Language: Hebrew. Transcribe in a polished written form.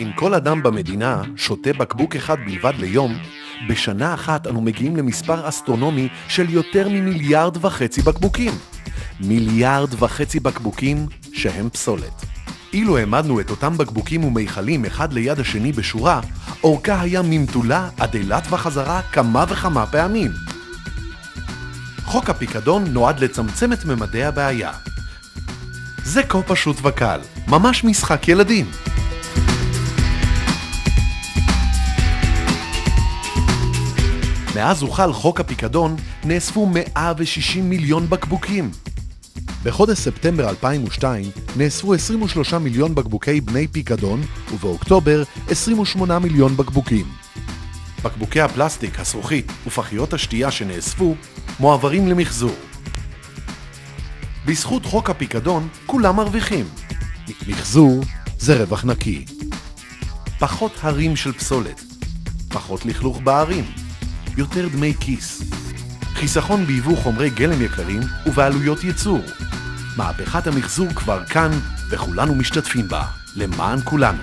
אם כל אדם במדינה שותה בקבוק אחד בלבד ליום, בשנה אחת אנו מגיעים למספר אסטרונומי של יותר מ1.5 מיליארד בקבוקים. 1.5 מיליארד בקבוקים שהם פסולת. אילו העמדנו את אותם בקבוקים ומיכלים אחד ליד השני בשורה, אורכה היה ממתולה עד אילת וחזרה כמה וכמה פעמים. חוק הפיקדון נועד לצמצם את ממדי הבעיה. זה כה פשוט וקל, ממש משחק ילדים. מאז הוחל חוק הפיקדון, נאספו 160 מיליון בקבוקים. בחודש ספטמבר 2002 נאספו 23 מיליון בקבוקי בני פיקדון, ובאוקטובר 28 מיליון בקבוקים. בקבוקי הפלסטיק, הזכוכית ופחיות השתייה שנאספו מועברים למחזור. בזכות חוק הפיקדון כולם מרוויחים. מחזור זה רווח נקי. פחות הרים של פסולת, פחות לכלוך בערים, יותר דמי כיס, חיסכון ביבוא חומרי גלם יקרים ובעלויות ייצור. מהפכת המחזור כבר כאן וכולנו משתתפים בה, למען כולנו.